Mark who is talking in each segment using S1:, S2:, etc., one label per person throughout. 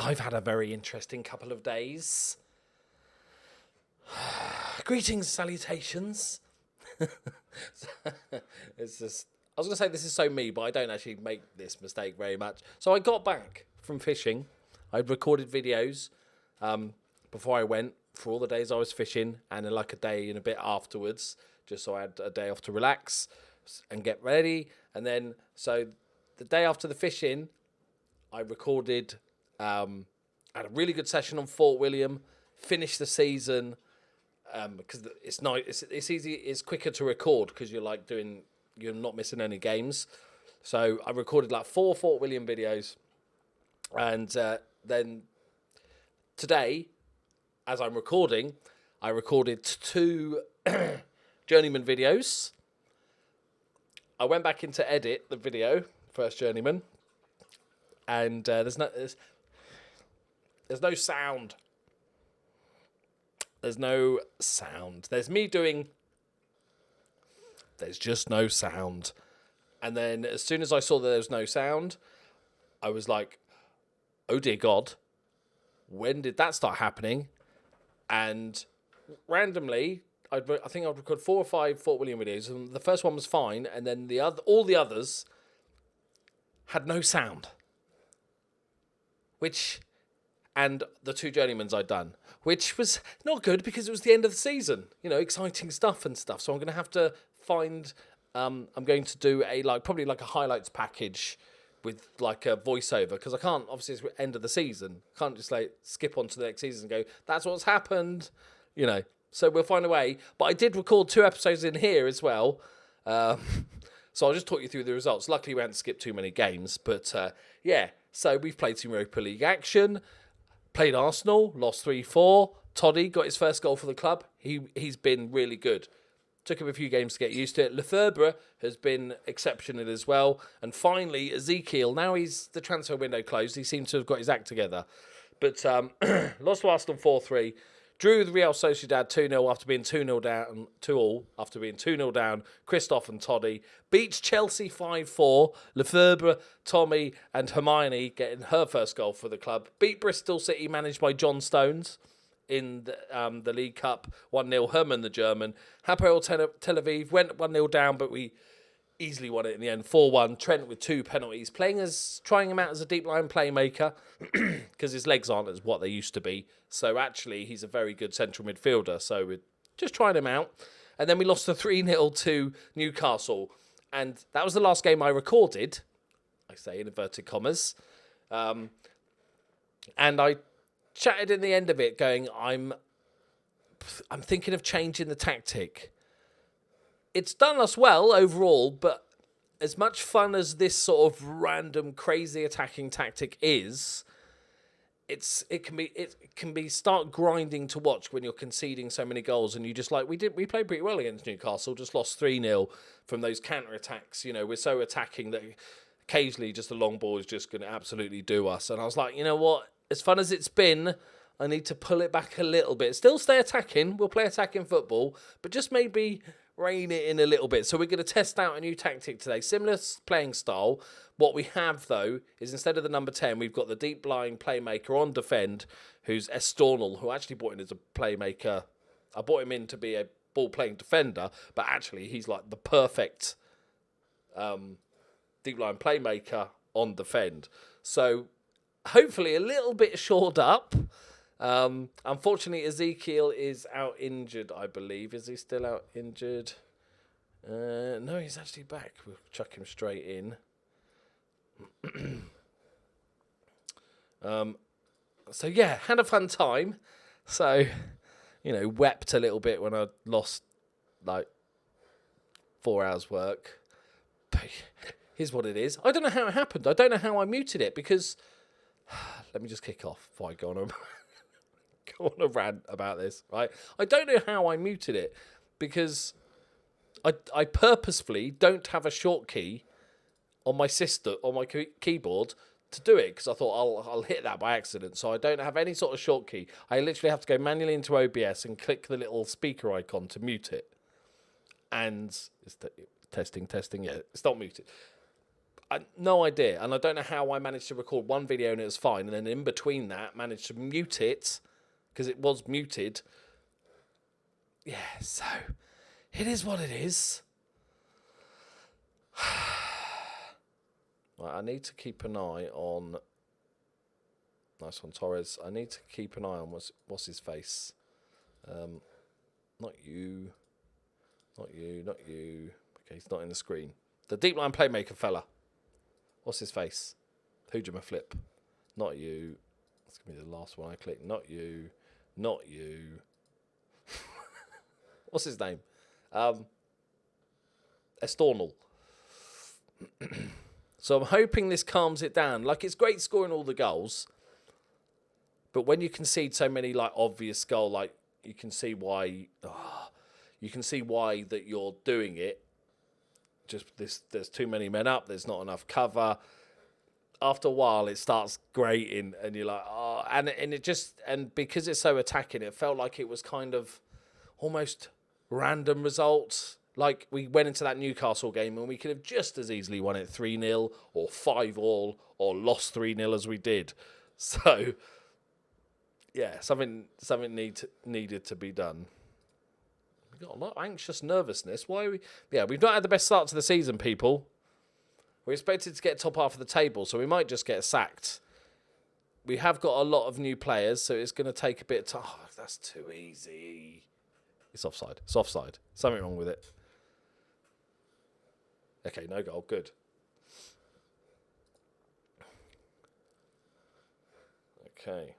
S1: I've had a very interesting couple of days. Greetings, salutations. It's just, I was going to say this is so me, but I don't actually make this mistake very much. So I got back from fishing. I'd recorded videos before I went for all the days I was fishing, and then like a day and a bit afterwards, just so I had a day off to relax and get ready. And then, so the day after the fishing, I recorded, had a really good session on Fort William, finished the season, because it's nice, it's easy, it's quicker to record because you're not missing any games. So I recorded like 4 Fort William videos, and then today, as I'm recording, I recorded 2 Journeyman videos. I went back in to edit the video, first Journeyman, and there's no sound. There's no sound. There's me doing... There's just no sound. And then as soon as I saw that there was no sound, I was like, oh dear God, when did that start happening? And randomly, I think I'd record 4 or 5 Fort William videos, and the first one was fine, and then all the others had no sound. And the 2 Journeymans I'd done, which was not good because it was the end of the season, exciting stuff and stuff. So I'm going to have to find, I'm going to do probably a highlights package with like a voiceover, because I can't, obviously it's the end of the season. I can't just skip on to the next season and go, that's what's happened, So we'll find a way. But I did record 2 episodes in here as well. So I'll just talk you through the results. Luckily we hadn't skipped too many games, but yeah. So we've played some Europa League action. Played Arsenal, lost 3-4. Toddy got his first goal for the club. He's been really good. Took him a few games to get used to it. Lefebvre has been exceptional as well. And finally, Ezekiel. Now the transfer window closed. He seems to have got his act together. But lost to Arsenal 4-3. Drew with Real Sociedad 2-0 after being 2-0 down, 2-2 after being 2-0 down. Christoph and Toddy beats Chelsea 5-4. Lefebvre, Tommy and Hermione getting her first goal for the club. Beat Bristol City, managed by John Stones in the League Cup. 1-0, Herman the German. Hapoel Tel Aviv went 1-0 down, but we easily won it in the end. 4-1. Trent with 2 penalties. Trying him out as a deep line playmaker because his legs aren't as what they used to be. So actually, he's a very good central midfielder. So we're just trying him out. And then we lost 3-0 to Newcastle. And that was the last game I recorded. I say in inverted commas. And I chatted in the end of it going, I'm thinking of changing the tactic. It's done us well overall, but as much fun as this sort of random, crazy attacking tactic is, it can be start grinding to watch when you're conceding so many goals, and you just we played pretty well against Newcastle, just lost 3-0 from those counter attacks. We're so attacking that occasionally just a long ball is just going to absolutely do us. And I was like, you know what? As fun as it's been, I need to pull it back a little bit. Still stay attacking. We'll play attacking football, but just maybe rein it in a little bit. So we're going to test out a new tactic today. Similar playing style. What we have, though, is instead of the number 10, we've got the deep-lying playmaker on defend, who's Estornal, who I actually brought in as a playmaker. I brought him in to be a ball-playing defender, but actually he's like the perfect deep-line playmaker on defend. So hopefully a little bit shored up. Unfortunately, Ezekiel is out injured, I believe. Is he still out injured? No, he's actually back. We'll chuck him straight in. So yeah, had a fun time. So, wept a little bit when I lost 4 hours work. But here's what it is. I don't know how it happened. I don't know how I muted it because let me just kick off before I go on a rant about this, right? I don't know how I muted it because I purposefully don't have a short key on my keyboard to do it because I thought I'll hit that by accident. So I don't have any sort of short key. I literally have to go manually into OBS and click the little speaker icon to mute it. And it's testing. Yeah, it's not muted. No idea. And I don't know how I managed to record one video and it was fine. And then in between that, managed to mute it because it was muted. Yeah, so it is what it is. Right, I need to keep an eye on... Nice one, Torres. I need to keep an eye on what's his face. Not you. Not you, not you. Okay, he's not in the screen. The deep line playmaker fella. What's his face? Hujima Flip. Not you. That's going to be the last one I click. Not you. Not you. What's his name? Estornal. So I'm hoping this calms it down. Like, it's great scoring all the goals. But when you concede so many, like, obvious goal, like, you can see why... you can see why that you're doing it. Just there's too many men up. There's not enough cover. After a while, it starts grating, and you're like, oh, and because it's so attacking, it felt like it was kind of almost random results. Like, we went into that Newcastle game, and we could have just as easily won it 3-0 or 5-5 or lost 3-0 as we did. So, yeah, something needed to be done. We've got a lot of anxious nervousness. Why are we... Yeah, we've not had the best start to the season, people. We're expected to get top half of the table, so we might just get sacked. We have got a lot of new players, so it's going to take a bit of time. Oh, that's too easy. It's offside. It's offside. Something wrong with it. Okay, no goal. Good. Okay.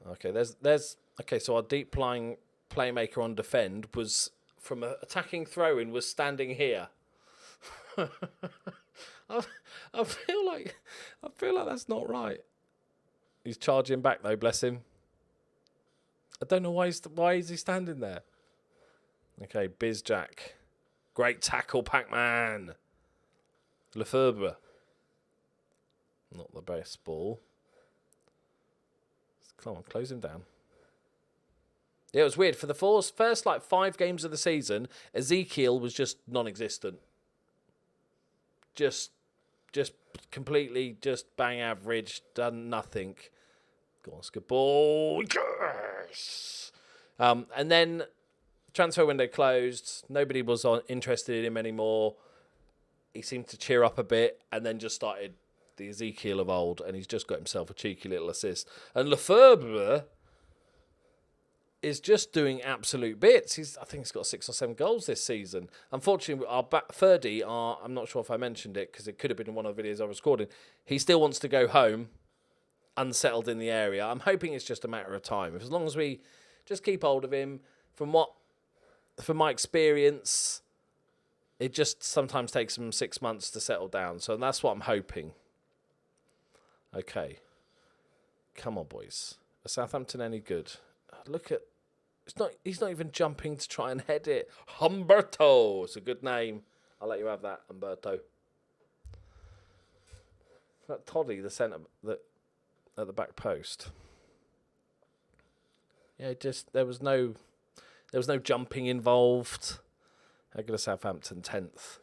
S1: Okay, there's... Okay, so our deep-lying playmaker on defend was, from an attacking throw-in, was standing here. I feel like that's not right. He's charging back, though, bless him. I don't know why is he standing there. Okay, Bizjack. Great tackle, Pac-Man. Lefebvre. Not the best ball. Come on, close him down. Yeah, it was weird. For the first 5 games of the season, Ezekiel was just non-existent. Just completely just bang average, done nothing. Go on, good ball. Yes! And then transfer window closed. Nobody was interested in him anymore. He seemed to cheer up a bit and then just started the Ezekiel of old, and he's just got himself a cheeky little assist. And Lefebvre is just doing absolute bits. I think he's got 6 or 7 goals this season. Unfortunately, our Ferdy, I'm not sure if I mentioned it because it could have been in one of the videos I was recording. He still wants to go home, unsettled in the area. I'm hoping it's just a matter of time. As long as we just keep hold of him, from my experience, it just sometimes takes him 6 months to settle down. So that's what I'm hoping. Okay. Come on, boys. Are Southampton any good? Look at... He's not even jumping to try and head it. Humberto. It's a good name. I'll let you have that, Humberto. That Toddy, the centre at the back post. Yeah, there was no jumping involved. How good are Southampton 10th?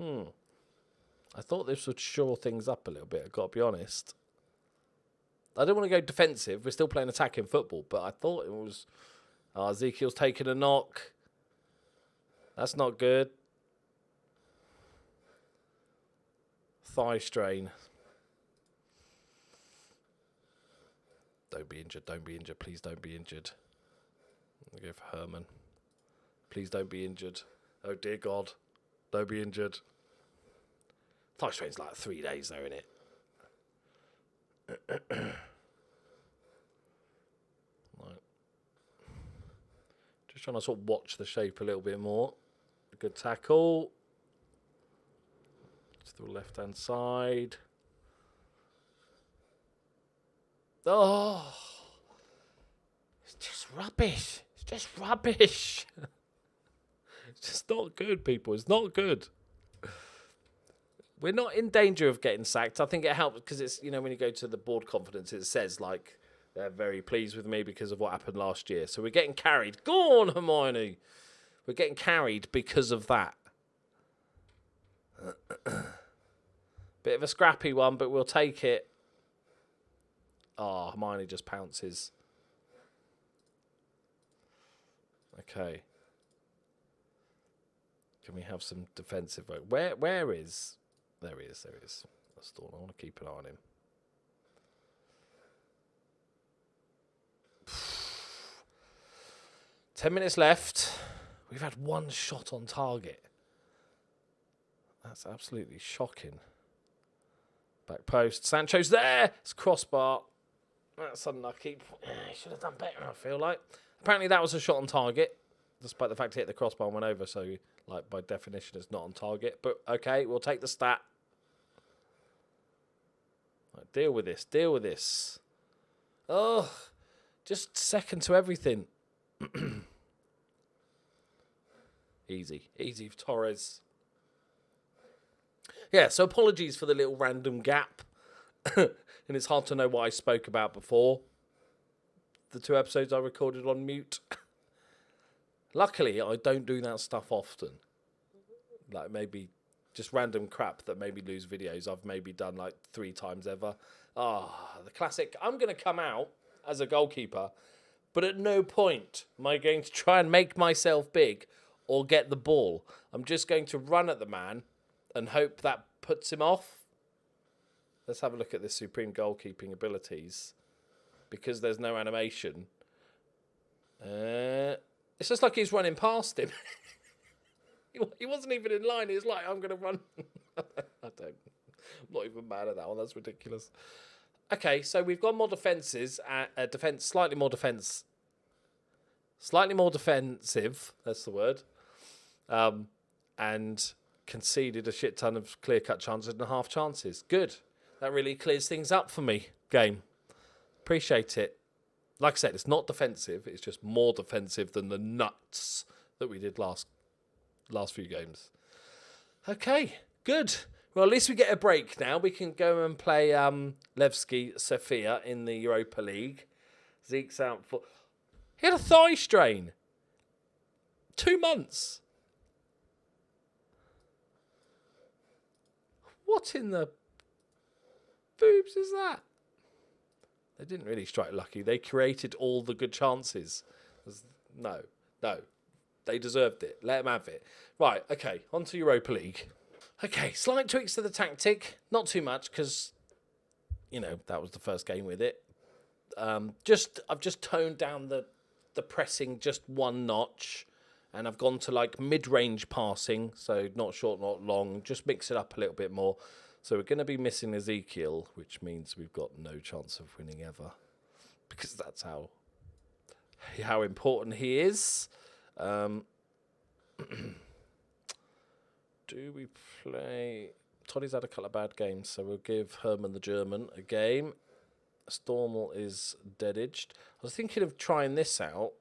S1: I thought this would shore things up a little bit, I've got to be honest. I don't want to go defensive. We're still playing attacking football, but I thought it was... Ezekiel's taking a knock. That's not good. Thigh strain. Don't be injured. Don't be injured. Please don't be injured. I'll go for Herman. Please don't be injured. Oh, dear God. Don't be injured. Thigh strain's like 3 days, though, isn't it? Right. Just trying to sort of watch the shape a little bit more. A good tackle. To the left-hand side. Oh! It's just rubbish. It's just rubbish. It's just not good, people. It's not good. We're not in danger of getting sacked. I think it helps because it's, when you go to the board conference, it says, like, They're very pleased with me because of what happened last year. So we're getting carried. Go on, Hermione. We're getting carried because of that. Bit of a scrappy one, but we'll take it. Oh, Hermione just pounces. Okay. Can we have some defensive work? Where is... There he is. That's the one. I want to keep an eye on him. Ten minutes left. We've had one shot on target. That's absolutely shocking. Back post. Sancho's there. It's crossbar. That's unlucky. He should have done better, I feel like. Apparently that was a shot on target, despite the fact it hit the crossbar and went over. So, like, by definition, it's not on target. But, okay, we'll take the stat. Right, deal with this. Oh, just second to everything. Easy for Torres. Yeah, so apologies for the little random gap. And it's hard to know what I spoke about before. The 2 episodes I recorded on mute. Luckily, I don't do that stuff often. Like, maybe just random crap that made me lose videos. I've maybe done like 3 times ever. The classic, I'm going to come out as a goalkeeper, but at no point am I going to try and make myself big or get the ball. I'm just going to run at the man and hope that puts him off. Let's have a look at this supreme goalkeeping abilities. Because there's no animation. It's just like he's running past him. He wasn't even in line. He's like, I'm going to run. I'm not even mad at that one. That's ridiculous. Okay, so we've got more defenses. Slightly more defensive. That's the word. And conceded a shit ton of clear-cut chances and half chances. Good. That really clears things up for me, game. Appreciate it. Like I said, it's not defensive. It's just more defensive than the nuts that we did last few games. Okay, good. Well, at least we get a break now. We can go and play Levski Sofia in the Europa League. Zeke's out for... He had a thigh strain. 2 months. What in the boobs is that? They didn't really strike lucky. They created all the good chances. No. They deserved it. Let them have it. Right, okay, on to Europa League. Okay, slight tweaks to the tactic. Not too much, because, that was the first game with it. I've just toned down the pressing just 1 notch. And I've gone to, like, mid-range passing. So not short, not long. Just mix it up a little bit more. So we're going to be missing Ezekiel, which means we've got no chance of winning ever. Because that's how important he is. Do we play... Toddy's had a couple of bad games, so we'll give Herman the German a game. Stormal is dead-edged. I was thinking of trying this out.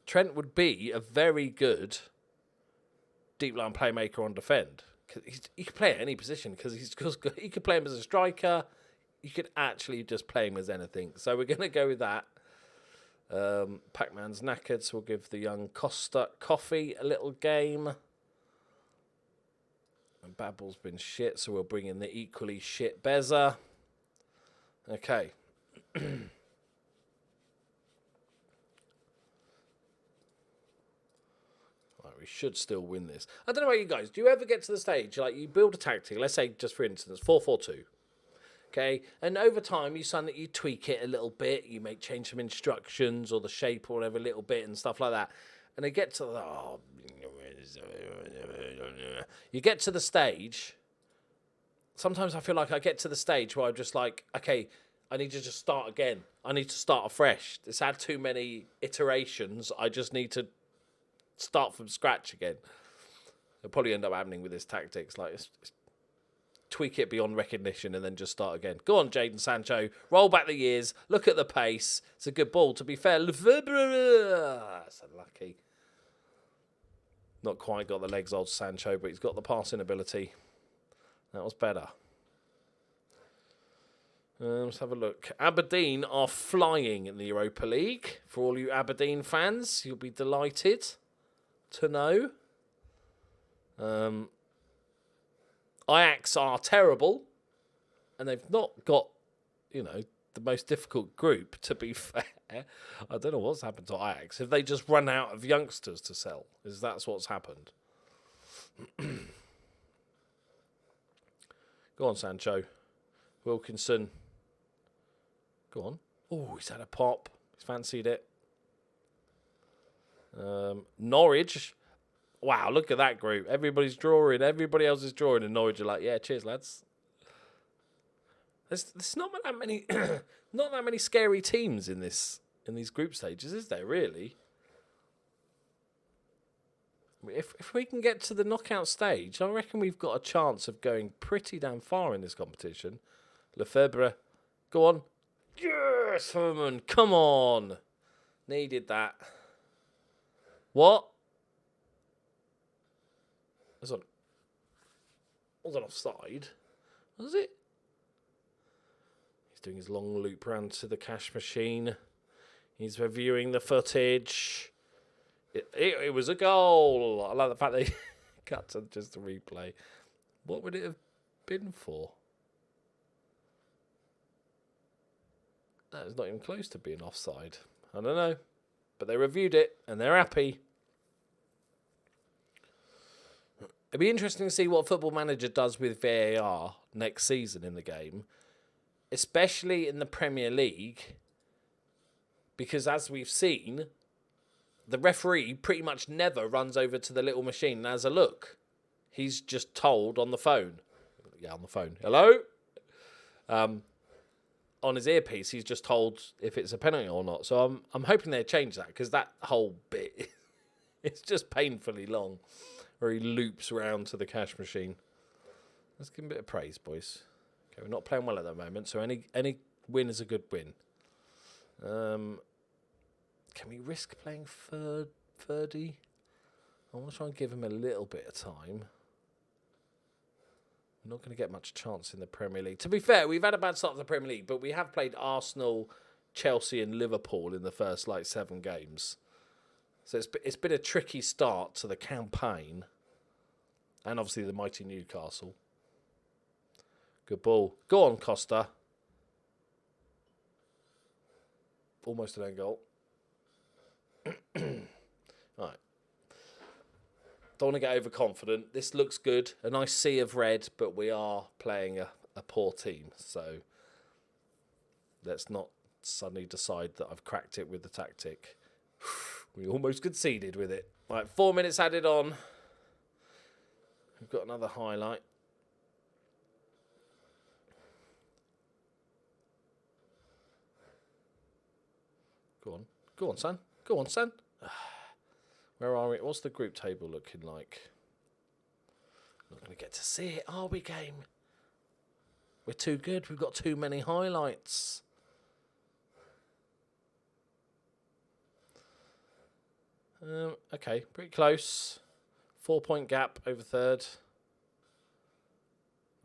S1: Trent would be a very good deep line playmaker on defend. He could play at any position because he could play him as a striker. You could actually just play him as anything. So we're going to go with that. Pac-Man's knackered, so we'll give the young Costa Coffee a little game. And Babble's been shit, so we'll bring in the equally shit Beza. Okay. We should still win this. I don't know about you guys. Do you ever get to the stage, like you build a tactic, let's say just for instance, 4-4-2. Okay? And over time you find that you tweak it a little bit, you make change some instructions or the shape or whatever a little bit and stuff like that. And they get to you get to the stage. Sometimes I feel like I get to the stage where I'm just like, okay, I need to just start again. I need to start afresh. It's had too many iterations. I just need to start from scratch again. It'll probably end up happening with this tactics. Like, it's tweak it beyond recognition and then just start again. Go on, Jadon Sancho. Roll back the years. Look at the pace. It's a good ball. To be fair, that's unlucky. Not quite got the legs old Sancho, but he's got the passing ability. That was better. Let's have a look. Aberdeen are flying in the Europa League. For all you Aberdeen fans, you'll be delighted to know. Ajax are terrible, and they've not got, the most difficult group, to be fair. I don't know what's happened to Ajax. Have they just run out of youngsters to sell? That's what's happened? Go on, Sancho. Wilkinson. Go on. Oh, he's had a pop. He's fancied it. Norwich. Wow, look at that group. Everybody's drawing. Everybody else is drawing. And Norwich are like, yeah, cheers, lads. There's not that many not that many scary teams in these group stages, is there, really? If we can get to the knockout stage, I reckon we've got a chance of going pretty damn far in this competition. Lefebvre, go on. Yes, Herman, come on. Needed that. What? Wasn't offside, was it? He's doing his long loop round to the cash machine. He's reviewing the footage. It was a goal. I like the fact they cut to just a replay. What would it have been for? That is not even close to being offside. I don't know. But they reviewed it and they're happy. It'd be interesting to see what Football Manager does with VAR next season in the game, especially in the Premier League, because as we've seen, the referee pretty much never runs over to the little machine and has a look. He's just told on the phone. Yeah, on the phone. Hello? On his earpiece, he's just told if it's a penalty or not. So I'm hoping they change that, because that whole bit, it's just painfully long, where he loops round to the cash machine. Let's give him a bit of praise, boys. Okay, we're not playing well at the moment, so any win is a good win. Can we risk playing Ferdy? I want to try and give him a little bit of time. We're not going to get much chance in the Premier League. To be fair, we've had a bad start to the Premier League, but we have played Arsenal, Chelsea and Liverpool in the first 7 games. So it's been a tricky start to the campaign. And obviously the mighty Newcastle. Good ball. Go on, Costa. Almost an own goal. Right. Don't want to get overconfident. This looks good. A nice sea of red, but we are playing a poor team. So let's not suddenly decide that I've cracked it with the tactic. We almost conceded with it. Right, 4 minutes added on. We've got another highlight. Go on. Go on, son. Go on, son. Where are we? What's the group table looking like? Not going to get to see it, are we, game? We're too good. We've got too many highlights. Okay, pretty close. 4-point gap over third.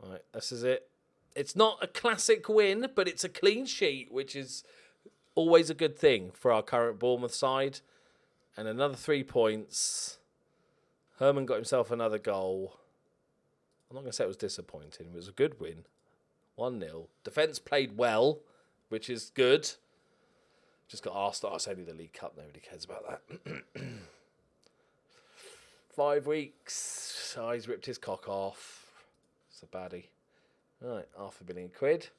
S1: Right, this is it. It's not a classic win, but it's a clean sheet, which is always a good thing for our current Bournemouth side. And another 3 points. Herman got himself another goal. I'm not going to say it was disappointing. It was a good win. 1-0. Defence played well, which is good. Just got asked. Oh, it's only the League Cup. Nobody cares about that. 5 weeks. Oh, he's ripped his cock off. It's a baddie. Right, £500,000.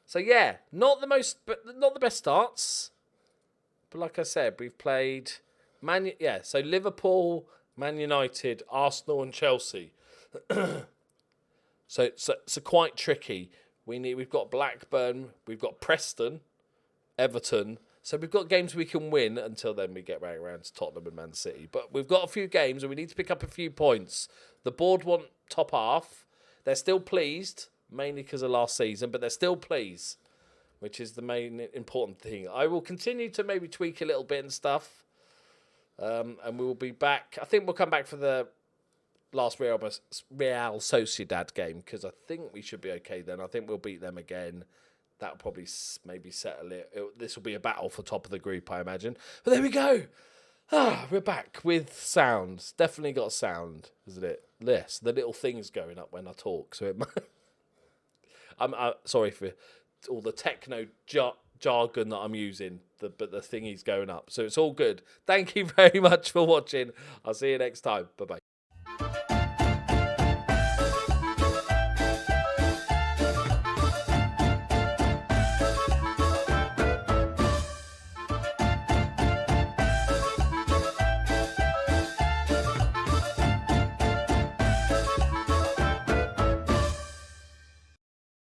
S1: So yeah, not the best starts. But like I said, we've played so Liverpool, Man United, Arsenal, and Chelsea. so quite tricky. We've got Blackburn, we've got Preston, Everton. So we've got games we can win until then we get right around to Tottenham and Man City. But we've got a few games and we need to pick up a few points. The board want top half. They're still pleased, mainly because of last season, but they're still pleased, which is the main important thing. I will continue to maybe tweak a little bit and stuff. And we will be back. I think we'll come back for the last Real Sociedad game, because I think we should be okay then. I think we'll beat them again. That'll probably maybe settle it. This will be a battle for top of the group, I imagine. But there we go. We're back with sounds. Definitely got sound, isn't it? Yes, the little things going up when I talk. So I'm sorry for all the techno jargon that I'm using, but the thingy's going up. So it's all good. Thank you very much for watching. I'll see you next time. Bye-bye.